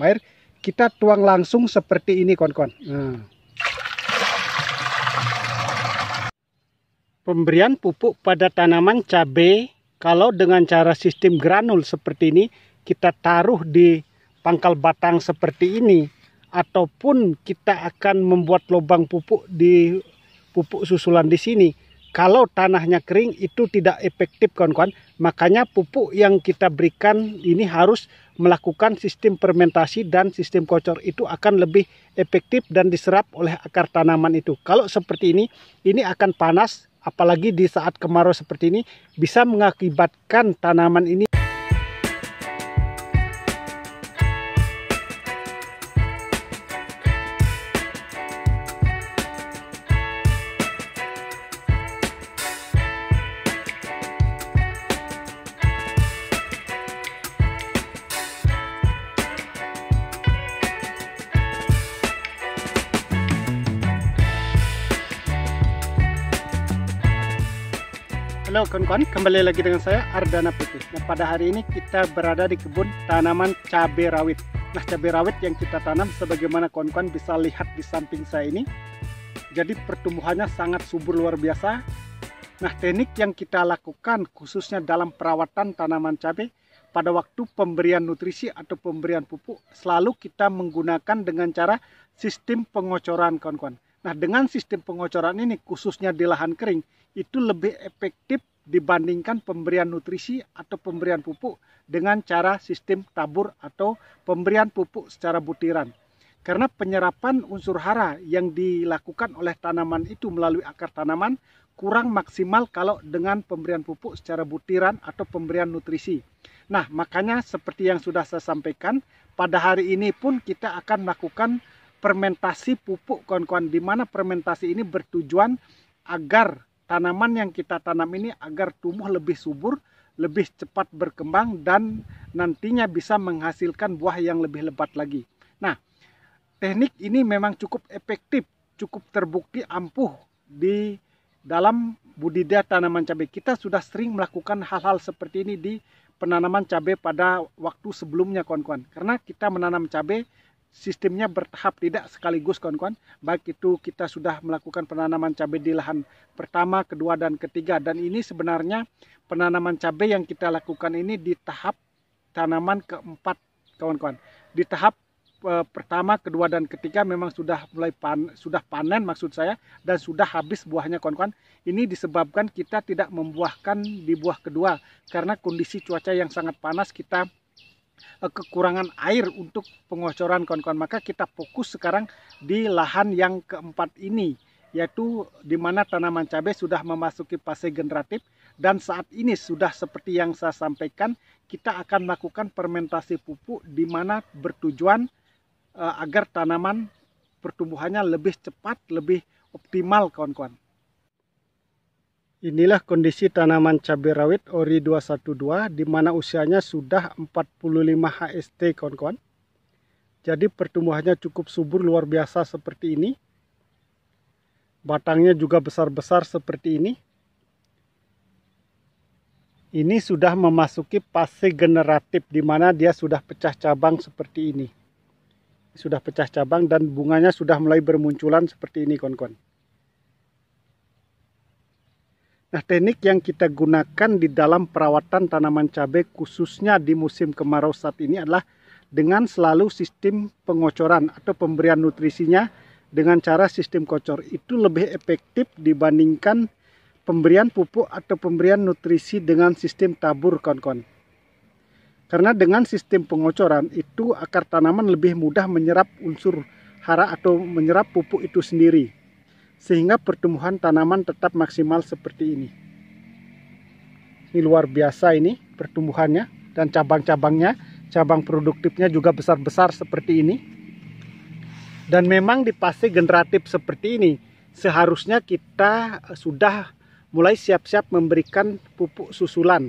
Air kita tuang langsung seperti ini kawan-kawan. Nah. Pemberian pupuk pada tanaman cabai kalau dengan cara sistem granul seperti ini, kita taruh di pangkal batang seperti ini, ataupun kita akan membuat lubang pupuk di pupuk susulan di sini. Kalau tanahnya kering itu tidak efektif kawan-kawan. Makanya pupuk yang kita berikan ini harus melakukan sistem fermentasi dan sistem kocor, itu akan lebih efektif dan diserap oleh akar tanaman itu. Kalau seperti ini akan panas, apalagi di saat kemarau seperti ini bisa mengakibatkan tanaman ini. Halo kawan-kawan, kembali lagi dengan saya Ardana Putih. Nah, pada hari ini kita berada di kebun tanaman cabai rawit. Nah, cabai rawit yang kita tanam sebagaimana kawan-kawan bisa lihat di samping saya ini. Jadi pertumbuhannya sangat subur luar biasa. Nah, teknik yang kita lakukan khususnya dalam perawatan tanaman cabai pada waktu pemberian nutrisi atau pemberian pupuk selalu kita menggunakan dengan cara sistem pengocoran kawan-kawan. Nah, dengan sistem pengocoran ini khususnya di lahan kering itu lebih efektif dibandingkan pemberian nutrisi atau pemberian pupuk dengan cara sistem tabur atau pemberian pupuk secara butiran. Karena penyerapan unsur hara yang dilakukan oleh tanaman itu melalui akar tanaman kurang maksimal kalau dengan pemberian pupuk secara butiran atau pemberian nutrisi. Nah, makanya seperti yang sudah saya sampaikan, pada hari ini pun kita akan melakukan fermentasi pupuk kawan-kawan, di mana fermentasi ini bertujuan agar tanaman yang kita tanam ini agar tumbuh lebih subur, lebih cepat berkembang, dan nantinya bisa menghasilkan buah yang lebih lebat lagi. Nah, teknik ini memang cukup efektif, cukup terbukti ampuh di dalam budidaya tanaman cabai. Kita sudah sering melakukan hal-hal seperti ini di penanaman cabai pada waktu sebelumnya kawan-kawan. Karena kita menanam cabai sistemnya bertahap, tidak sekaligus kawan-kawan. Baik itu kita sudah melakukan penanaman cabai di lahan pertama, kedua, dan ketiga. Dan ini sebenarnya penanaman cabai yang kita lakukan ini di tahap tanaman keempat kawan-kawan. Di tahap pertama, kedua, dan ketiga memang sudah mulai panen maksud saya, dan sudah habis buahnya kawan-kawan. Ini disebabkan kita tidak membuahkan di buah kedua karena kondisi cuaca yang sangat panas, kita kekurangan air untuk pengocoran kawan-kawan. Maka kita fokus sekarang di lahan yang keempat ini, yaitu di mana tanaman cabai sudah memasuki fase generatif, dan saat ini sudah seperti yang saya sampaikan, kita akan melakukan fermentasi pupuk di mana bertujuan agar tanaman pertumbuhannya lebih cepat, lebih optimal kawan-kawan. Inilah kondisi tanaman cabai rawit Ori 212 di mana usianya sudah 45 HST kawan-kawan. Jadi pertumbuhannya cukup subur luar biasa seperti ini. Batangnya juga besar-besar seperti ini. Ini sudah memasuki fase generatif di mana dia sudah pecah cabang seperti ini. Sudah pecah cabang dan bunganya sudah mulai bermunculan seperti ini kawan-kawan. Nah, teknik yang kita gunakan di dalam perawatan tanaman cabai khususnya di musim kemarau saat ini adalah dengan selalu sistem pengocoran atau pemberian nutrisinya dengan cara sistem kocor. Itu lebih efektif dibandingkan pemberian pupuk atau pemberian nutrisi dengan sistem tabur kawan-kawan. Karena dengan sistem pengocoran itu akar tanaman lebih mudah menyerap unsur hara atau menyerap pupuk itu sendiri, sehingga pertumbuhan tanaman tetap maksimal seperti ini. Ini luar biasa ini pertumbuhannya, dan cabang-cabangnya, cabang produktifnya juga besar-besar seperti ini. Dan memang di fase generatif seperti ini, seharusnya kita sudah mulai siap-siap memberikan pupuk susulan.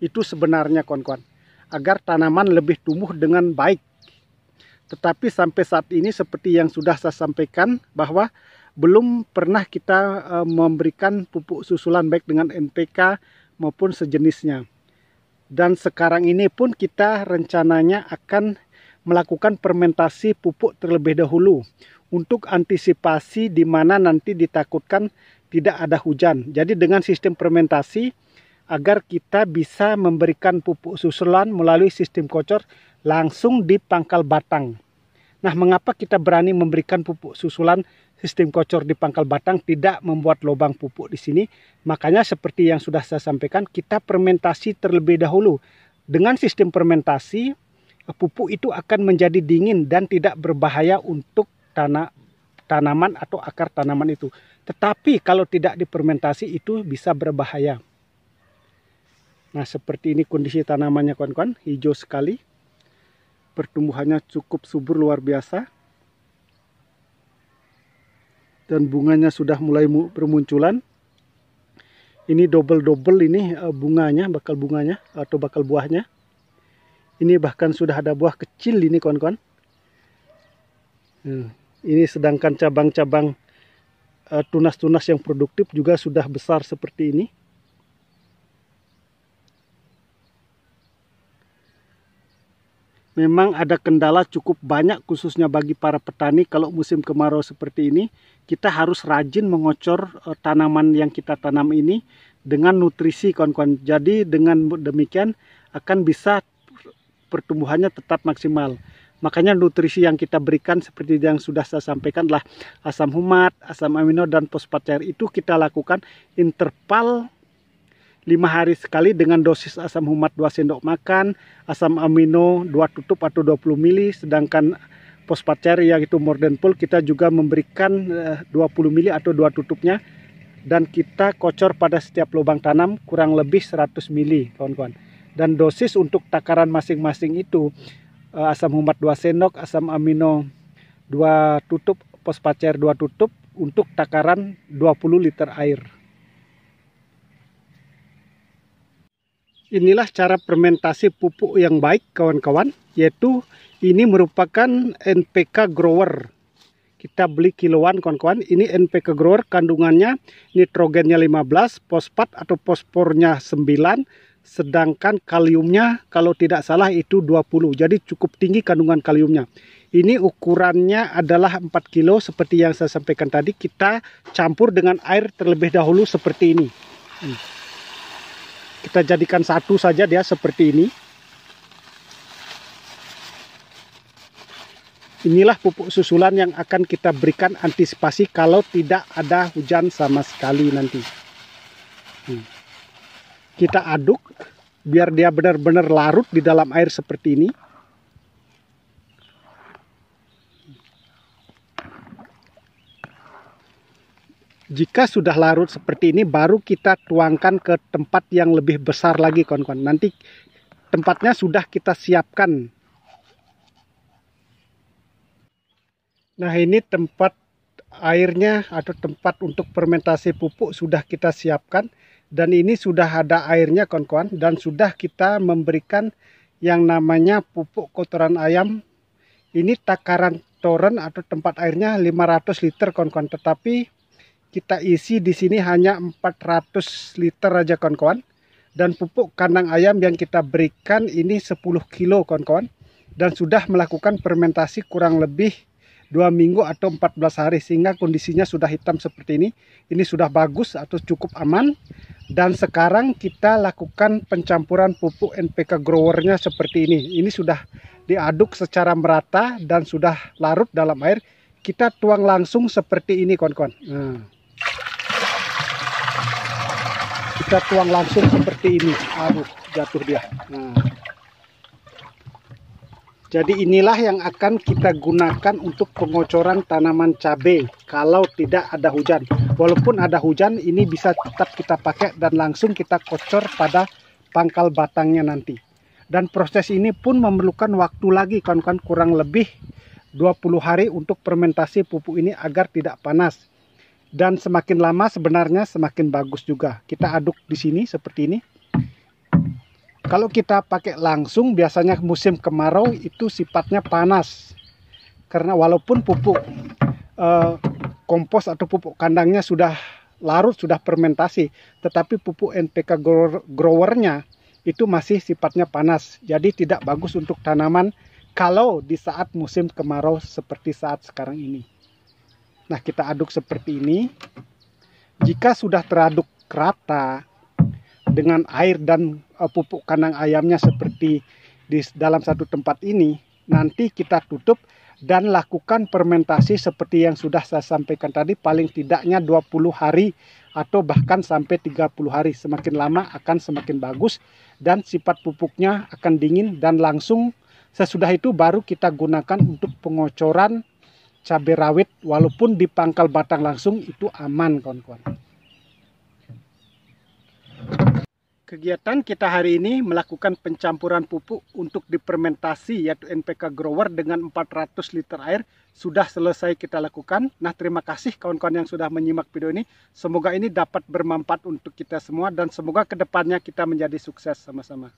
Itu sebenarnya kawan-kawan, agar tanaman lebih tumbuh dengan baik. Tetapi sampai saat ini seperti yang sudah saya sampaikan bahwa belum pernah kita memberikan pupuk susulan baik dengan NPK maupun sejenisnya. Dan sekarang ini pun kita rencananya akan melakukan fermentasi pupuk terlebih dahulu untuk antisipasi di mana nanti ditakutkan tidak ada hujan. Jadi dengan sistem fermentasi agar kita bisa memberikan pupuk susulan melalui sistem kocor langsung di pangkal batang. Nah, mengapa kita berani memberikan pupuk susulan sistem kocor di pangkal batang, tidak membuat lubang pupuk di sini? Makanya seperti yang sudah saya sampaikan, kita fermentasi terlebih dahulu. Dengan sistem fermentasi, pupuk itu akan menjadi dingin dan tidak berbahaya untuk tanaman atau akar tanaman itu. Tetapi kalau tidak difermentasi itu bisa berbahaya. Nah, seperti ini kondisi tanamannya kawan-kawan, hijau sekali. Pertumbuhannya cukup subur luar biasa. Dan bunganya sudah mulai bermunculan. Ini double-double ini bunganya, bakal bunganya atau bakal buahnya. Ini bahkan sudah ada buah kecil ini kawan-kawan. Ini sedangkan cabang-cabang tunas-tunas yang produktif juga sudah besar seperti ini. Memang ada kendala cukup banyak khususnya bagi para petani kalau musim kemarau seperti ini. Kita harus rajin mengocor tanaman yang kita tanam ini dengan nutrisi kawan-kawan. Jadi dengan demikian akan bisa pertumbuhannya tetap maksimal. Makanya nutrisi yang kita berikan seperti yang sudah saya sampaikan adalah asam humat, asam amino, dan fosfat cair. Itu kita lakukan interval 5 hari sekali dengan dosis asam humat 2 sendok makan, asam amino 2 tutup atau 20 mili, sedangkan fosfat cair yaitu Mordenpol kita juga memberikan 20 mili atau 2 tutupnya, dan kita kocor pada setiap lubang tanam kurang lebih 100 mili kawan-kawan. Dan dosis untuk takaran masing-masing itu asam humat 2 sendok, asam amino 2 tutup, fosfat cair 2 tutup untuk takaran 20 liter air. Inilah cara fermentasi pupuk yang baik kawan-kawan, yaitu ini merupakan NPK grower. Kita beli kiloan kawan-kawan. Ini NPK grower, kandungannya nitrogennya 15, fosfat atau fosfornya 9, sedangkan kaliumnya kalau tidak salah itu 20. Jadi cukup tinggi kandungan kaliumnya. Ini ukurannya adalah 4 kilo seperti yang saya sampaikan tadi. Kita campur dengan air terlebih dahulu seperti ini. Kita jadikan satu saja dia seperti ini. Inilah pupuk susulan yang akan kita berikan antisipasi kalau tidak ada hujan sama sekali nanti. Kita aduk biar dia benar-benar larut di dalam air seperti ini. Jika sudah larut seperti ini, baru kita tuangkan ke tempat yang lebih besar lagi kawan-kawan. Nanti tempatnya sudah kita siapkan. Nah, ini tempat airnya atau tempat untuk fermentasi pupuk sudah kita siapkan. Dan ini sudah ada airnya kawan-kawan. Dan sudah kita memberikan yang namanya pupuk kotoran ayam. Ini takaran toren atau tempat airnya 500 liter kawan-kawan. Tetapi kita isi di sini hanya 400 liter aja kawan-kawan. Dan pupuk kandang ayam yang kita berikan ini 10 kilo kawan-kawan. Dan sudah melakukan fermentasi kurang lebih 2 minggu atau 14 hari. Sehingga kondisinya sudah hitam seperti ini. Ini sudah bagus atau cukup aman. Dan sekarang kita lakukan pencampuran pupuk NPK growernya seperti ini. Ini sudah diaduk secara merata dan sudah larut dalam air. Kita tuang langsung seperti ini kawan-kawan. Kita tuang langsung seperti ini. Aduh, jatuh dia. Jadi inilah yang akan kita gunakan untuk pengocoran tanaman cabai kalau tidak ada hujan. Walaupun ada hujan, ini bisa tetap kita pakai dan langsung kita kocor pada pangkal batangnya nanti. Dan proses ini pun memerlukan waktu lagi kawan-kawan, kurang lebih 20 hari untuk fermentasi pupuk ini agar tidak panas. Dan semakin lama sebenarnya semakin bagus juga. Kita aduk di sini seperti ini. Kalau kita pakai langsung biasanya musim kemarau itu sifatnya panas. Karena walaupun pupuk kompos atau pupuk kandangnya sudah larut, sudah fermentasi. Tetapi pupuk NPK growernya itu masih sifatnya panas. Jadi tidak bagus untuk tanaman kalau di saat musim kemarau seperti saat sekarang ini. Nah, kita aduk seperti ini. Jika sudah teraduk rata dengan air dan pupuk kandang ayamnya seperti di dalam satu tempat ini, nanti kita tutup dan lakukan fermentasi seperti yang sudah saya sampaikan tadi, paling tidaknya 20 hari atau bahkan sampai 30 hari. Semakin lama akan semakin bagus dan sifat pupuknya akan dingin, dan langsung sesudah itu baru kita gunakan untuk pengocoran cabai rawit. Walaupun dipangkal batang langsung itu aman, kawan-kawan. Kegiatan kita hari ini melakukan pencampuran pupuk untuk difermentasi, yaitu NPK grower dengan 400 liter air. Sudah selesai kita lakukan. Nah, terima kasih kawan-kawan yang sudah menyimak video ini. Semoga ini dapat bermanfaat untuk kita semua dan semoga kedepannya kita menjadi sukses sama-sama.